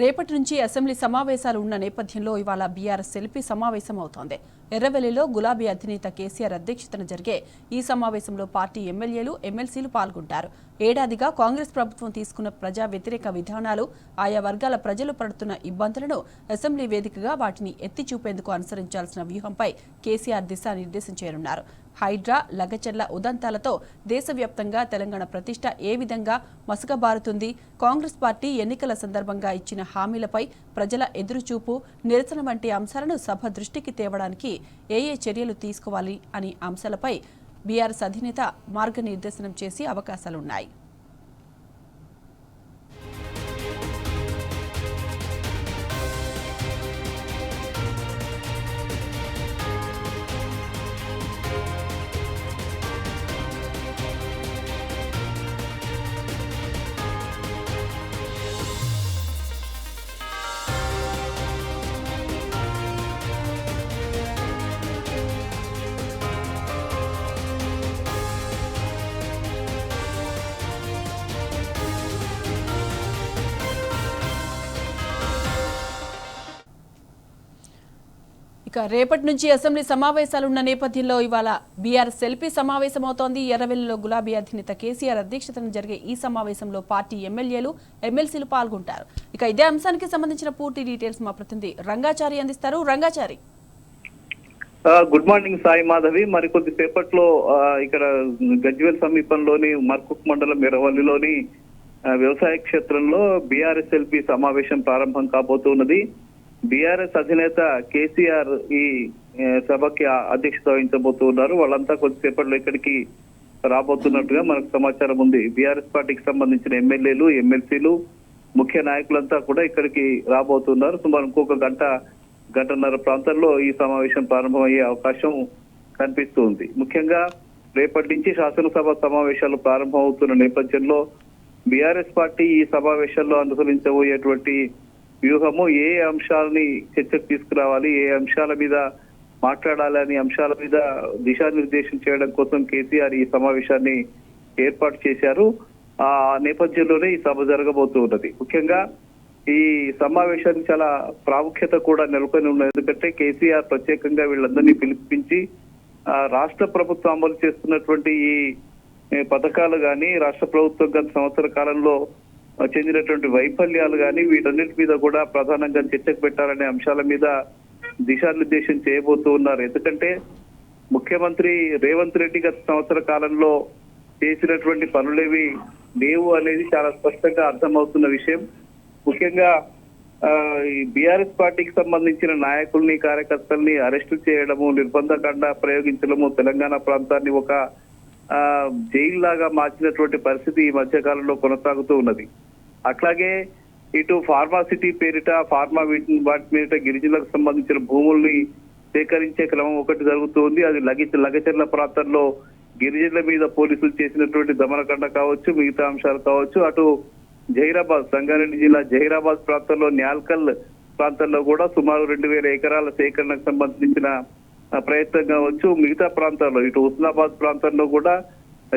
రేపటి నుంచి అసెంబ్లీ సమావేశాలు ఉన్న నేపథ్యంలో ఇవాళ బీఆర్ఎస్ సెల్పీ సమావేశం అవుతోంది. ఎర్రవెల్లిలో గులాబీ అధినేత కేసీఆర్ అధ్యక్షతన జరిగే ఈ సమావేశంలో పార్టీ ఎమ్మెల్యేలు, ఎమ్మెల్సీలు పాల్గొంటారు. ఏడాదిగా కాంగ్రెస్ ప్రభుత్వం తీసుకున్న ప్రజా వ్యతిరేక విధానాలు, ఆయా వర్గాల ప్రజలు పడుతున్న ఇబ్బందులను అసెంబ్లీ వేదికగా వాటిని ఎత్తి చూపేందుకు అనుసరించాల్సిన వ్యూహంపై కేసీఆర్ దిశానిర్దేశం చేయనున్నారు. హైడ్రా, లగచర్ల ఉదంతాలతో దేశవ్యాప్తంగా తెలంగాణ ప్రతిష్ట ఏ విధంగా మసకబారుతుంది, కాంగ్రెస్ పార్టీ ఎన్నికల సందర్భంగా ఇచ్చిన హామీలపై ప్రజల ఎదురుచూపు, నిరసన వంటి అంశాలను సభ దృష్టికి తేవడానికి ఏ చర్యలు తీసుకోవాలి అనే అంశాలపై బీఆర్ఎస్ అధినేత మార్గనిర్దేశనం చేసే అవకాశాలున్నాయి. ఇక రేపటి నుంచి అసెంబ్లీ సమావేశాలు ఉన్న నేపథ్యంలో ఇవాళ బీఆర్ఎస్ సెల్పీ సమావేశం అవుతోంది. ఎర్రవెల్లిలో గులాబీ అధినేత కేసీఆర్ అధ్యక్షతన జరిగే ఈ సమావేశంలో పార్టీ ఎమ్మెల్యేలు, ఎమ్మెల్సీలు పాల్గొంటారు. ఇక ఇదే అంశానికి సంబంధించిన పూర్తి డీటెయిల్స్ మా ప్రతినిధి రంగాచారి అందిస్తారు. Rangachari, good morning Sai Madhavi. మరికొద్ది సేపట్లో ఇక్కడ గజ్వేల్ సమీపంలోని మర్కుక్ మండలం ఎర్రవల్లిలోని వ్యవసాయ క్షేత్రంలో బీఆర్ఎస్ ఎల్పీ సమావేశం ప్రారంభం కాబోతున్నది. బీఆర్ఎస్ అధినేత కేసీఆర్ ఈ సభకి అధ్యక్షత వహించబోతున్నారు. వాళ్ళంతా కొద్దిసేపట్లో ఇక్కడికి రాబోతున్నట్టుగా మనకు సమాచారం ఉంది. బీఆర్ఎస్ పార్టీకి సంబంధించిన ఎమ్మెల్యేలు, ఎమ్మెల్సీలు, ముఖ్య నాయకులంతా కూడా ఇక్కడికి రాబోతున్నారు. సుమారు ఇంకొక గంటన్నర ప్రాంతంలో ఈ సమావేశం ప్రారంభమయ్యే అవకాశం కనిపిస్తుంది. ముఖ్యంగా రేపటి నుంచి శాసనసభ సమావేశాలు ప్రారంభం అవుతున్న నేపథ్యంలో బీఆర్ఎస్ పార్టీ ఈ సమావేశాల్లో అనుసరించబోయేటువంటి వ్యూహము, ఏ అంశాలని చర్చకు తీసుకురావాలి, ఏ అంశాల మీద మాట్లాడాలి అనే అంశాల మీద దిశానిర్దేశం చేయడం కోసం కేసీఆర్ ఈ సమావేశాన్ని ఏర్పాటు చేశారు. ఆ నేపథ్యంలోనే ఈ సభ జరగబోతున్నది. ముఖ్యంగా ఈ సమావేశానికి చాలా ప్రాముఖ్యత కూడా నెలకొని ఉన్నది. ఎందుకంటే కేసీఆర్ ప్రత్యేకంగా వీళ్ళందరినీ పిలిపించి రాష్ట్ర ప్రభుత్వం అమలు చేస్తున్నటువంటి ఈ పథకాలు కానీ, రాష్ట్ర ప్రభుత్వం గత సంవత్సర కాలంలో చెందినటువంటి వైఫల్యాలు కానీ వీటన్నిటి మీద కూడా ప్రధానంగా చర్చకు పెట్టాలనే అంశాల మీద దిశానిర్దేశం చేయబోతూ ఉన్నారు. ఎందుకంటే ముఖ్యమంత్రి రేవంత్ రెడ్డి గత సంవత్సర కాలంలో చేసినటువంటి పనులేవి లేవు అనేది చాలా స్పష్టంగా అర్థమవుతున్న విషయం. ముఖ్యంగా ఈ బీఆర్ఎస్ పార్టీకి సంబంధించిన నాయకుల్ని, కార్యకర్తల్ని అరెస్టు చేయడము, నిర్బంధకాండ ప్రయోగించడము, తెలంగాణ ప్రాంతాన్ని ఒక జైలు లాగా మార్చినటువంటి పరిస్థితి ఈ మధ్య కాలంలో కొనసాగుతూ ఉన్నది. అట్లాగే ఇటు ఫార్మాసిటీ పేరిట వాటి మీద గిరిజనులకు సంబంధించిన భూముల్ని సేకరించే క్రమం ఒకటి జరుగుతుంది. అది లగచర్ల ప్రాంతంలో గిరిజనుల మీద పోలీసులు చేసినటువంటి దమనకాండ కావచ్చు, మిగతా అంశాలు కావచ్చు. అటు జహీరాబాద్, సంగారెడ్డి జిల్లా జహీరాబాద్ ప్రాంతంలో న్యాల్కల్ ప్రాంతంలో కూడా సుమారు 2000 ఎకరాల సేకరణకు సంబంధించిన ప్రయత్నం కావచ్చు. మిగతా ప్రాంతాల్లో ఇటు హుస్నాబాద్ ప్రాంతంలో కూడా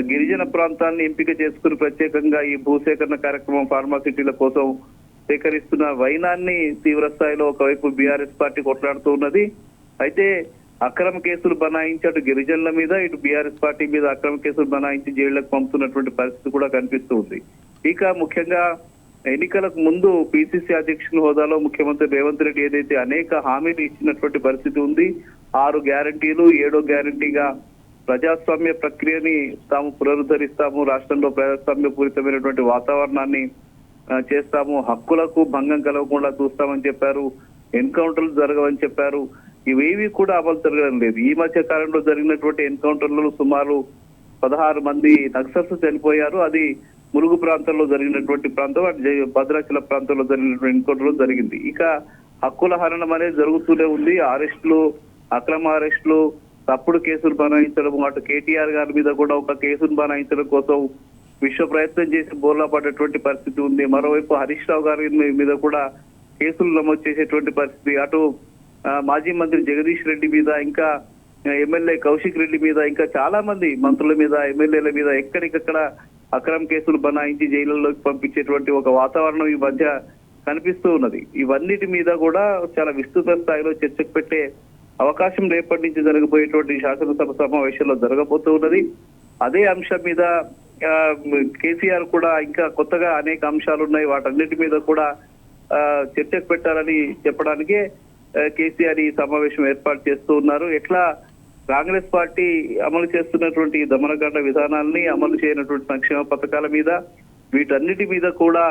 గిరిజన ప్రాంతాన్ని ఎంపిక చేసుకుని ప్రత్యేకంగా ఈ భూసేకరణ కార్యక్రమం ఫార్మాసిటీల కోసం సేకరిస్తున్న వైనాన్ని తీవ్ర స్థాయిలో ఒకవైపు బీఆర్ఎస్ పార్టీ కొట్లాడుతూ ఉన్నది. అయితే అక్రమ కేసులు బనాయించి అటు గిరిజనుల మీద, ఇటు బీఆర్ఎస్ పార్టీ మీద అక్రమ కేసులు బనాయించి జైళ్లకు పంపుతున్నటువంటి పరిస్థితి కూడా కనిపిస్తూ ఉంది. ఇక ముఖ్యంగా ఎన్నికలకు ముందు పిసిసి అధ్యక్షుల హోదాలో ముఖ్యమంత్రి రేవంత్ రెడ్డి ఏదైతే అనేక హామీలు ఇచ్చినటువంటి పరిస్థితి ఉంది, 6 గ్యారంటీలు, 7వ గ్యారంటీగా ప్రజాస్వామ్య ప్రక్రియని తాము పునరుద్ధరిస్తాము, రాష్ట్రంలో ప్రజాస్వామ్య పూరితమైనటువంటి వాతావరణాన్ని చేస్తాము, హక్కులకు భంగం కలగకుండా చూస్తామని చెప్పారు, ఎన్కౌంటర్లు జరగవని చెప్పారు. ఇవేవి కూడా అమలు జరగడం లేదు. ఈ మధ్య కాలంలో జరిగినటువంటి ఎన్కౌంటర్లలో సుమారు 16 మంది నక్సల్స్ చనిపోయారు. అది ములుగు ప్రాంతంలో జరిగినటువంటి ప్రాంతం, భద్రాచల ప్రాంతంలో జరిగినటువంటి ఎన్కౌంటర్లో జరిగింది. ఇక హక్కుల హరణం అనేది జరుగుతూనే ఉంది. అరెస్టులు, అక్రమ అరెస్టులు, తప్పుడు కేసులు బనాయించడం, అటు కేటీఆర్ గారి మీద కూడా ఒక కేసును బనాయించడం కోసం విశ్వ ప్రయత్నం చేసి బోర్లా పడ్డటువంటి పరిస్థితి ఉంది. మరోవైపు హరీష్ రావు గారి మీద కూడా కేసులు నమోదు చేసేటువంటి పరిస్థితి. అటు మాజీ మంత్రి జగదీష్ రెడ్డి మీద, ఇంకా ఎమ్మెల్యే కౌశిక్ రెడ్డి మీద, ఇంకా చాలా మంది మంత్రుల మీద, ఎమ్మెల్యేల మీద ఎక్కడికక్కడ అక్రమ కేసులు బనాయించి జైలులోకి పంపించేటువంటి ఒక వాతావరణం ఈ మధ్య కనిపిస్తూ ఉన్నది. ఇవన్నిటి మీద కూడా చాలా విస్తృత స్థాయిలో చర్చకు పెట్టే అవకాశం రేపటి నుంచి జరగబోయేటువంటి శాసనసభ సమావేశంలో జరగబోతూ ఉన్నది. అదే అంశం మీద కేసీఆర్ కూడా ఇంకా కొత్తగా అనేక అంశాలు ఉన్నాయి, వాటన్నిటి మీద కూడా చర్చకు పెట్టాలని చెప్పడానికే కేసీఆర్ ఈ సమావేశం ఏర్పాటు చేస్తూ ఉన్నారు. ఎట్లా కాంగ్రెస్ పార్టీ అమలు చేస్తున్నటువంటి దమనకాండ విధానాల్ని, అమలు చేయనటువంటి సంక్షేమ పథకాల మీద, వీటన్నిటి మీద కూడా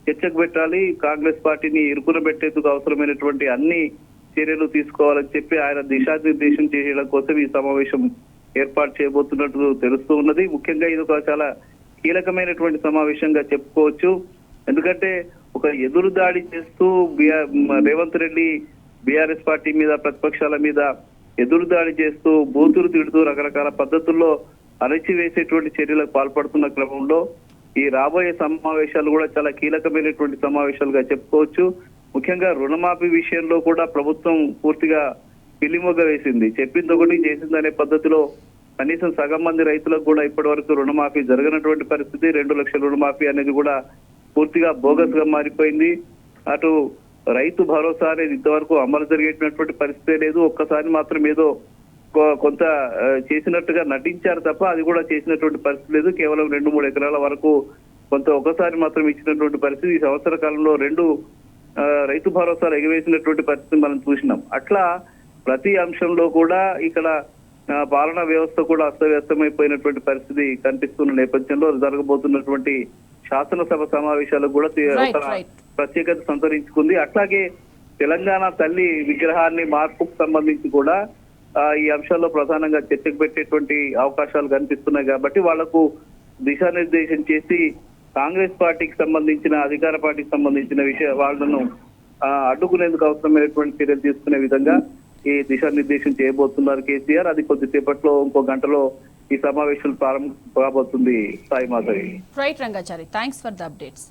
చర్చకు పెట్టాలి. కాంగ్రెస్ పార్టీని ఇరుకున పెట్టేందుకు అవసరమైనటువంటి అన్ని చర్యలు తీసుకోవాలని చెప్పి ఆయన దిశానిర్దేశం చేయడం కోసం ఈ సమావేశం ఏర్పాటు చేయబోతున్నట్టు తెలుస్తూ ఉన్నది. ముఖ్యంగా ఇది ఒక చాలా కీలకమైనటువంటి సమావేశంగా చెప్పుకోవచ్చు. ఎందుకంటే ఒక ఎదురు దాడి చేస్తూ రేవంత్ రెడ్డి బీఆర్ఎస్ పార్టీ మీద, ప్రతిపక్షాల మీద ఎదురు దాడి చేస్తూ బూతులు తిడుతూ రకరకాల పద్ధతుల్లో అణచివేసేటువంటి చర్యలకు పాల్పడుతున్న క్రమంలో ఈ రాబోయే సమావేశాలు కూడా చాలా కీలకమైనటువంటి సమావేశాలుగా చెప్పుకోవచ్చు. ముఖ్యంగా రుణమాఫీ విషయంలో కూడా ప్రభుత్వం పూర్తిగా పిల్లిమొగ్గ వేసింది. చెప్పింది ఒకటి చేసింది అనే పద్ధతిలో కనీసం సగం మంది రైతులకు కూడా ఇప్పటి వరకు రుణమాఫీ జరగనటువంటి పరిస్థితి. 2 లక్షల రుణమాఫీ అనేది కూడా పూర్తిగా బోగస్ గా మారిపోయింది. అటు రైతు భరోసా అనేది ఇంతవరకు అమలు జరిగేటటువంటి పరిస్థితే లేదు. ఒక్కసారి మాత్రం ఏదో కొంత చేసినట్టుగా నటించారు తప్ప అది కూడా చేసినటువంటి పరిస్థితి లేదు. కేవలం 2-3 ఎకరాల వరకు కొంత ఒకసారి మాత్రం ఇచ్చినటువంటి పరిస్థితి. ఈ సంవత్సర కాలంలో 2 రైతు భరోసాలు ఎగవేసినటువంటి పరిస్థితి మనం చూసినాం. అట్లా ప్రతి అంశంలో కూడా ఇక్కడ పాలనా వ్యవస్థ కూడా అస్తవ్యస్తమైపోయినటువంటి పరిస్థితి కనిపిస్తున్న నేపథ్యంలో జరగబోతున్నటువంటి శాసనసభ సమావేశాలకు కూడా ఒక ప్రత్యేకత సంతరించుకుంది. అట్లాగే తెలంగాణ తల్లి విగ్రహాన్ని మార్పుకు సంబంధించి కూడా ఈ అంశాల్లో ప్రధానంగా చర్చకు పెట్టేటువంటి అవకాశాలు కనిపిస్తున్నాయి. కాబట్టి వాళ్లకు దిశానిర్దేశం చేసి కాంగ్రెస్ పార్టీకి సంబంధించిన, అధికార పార్టీకి సంబంధించిన వాళ్ళను అడ్డుకునేందుకు అవసరమైనటువంటి చర్యలు తీసుకునే విధంగా ఈ దిశానిర్దేశం చేయబోతున్నారు కేసీఆర్. అది కొద్దిసేపట్లో, ఇంకో గంటలో ఈ సమావేశాలు ప్రారంభం కాబోతుంది. Sai Madhavi. Right Rangachari, thanks for the updates.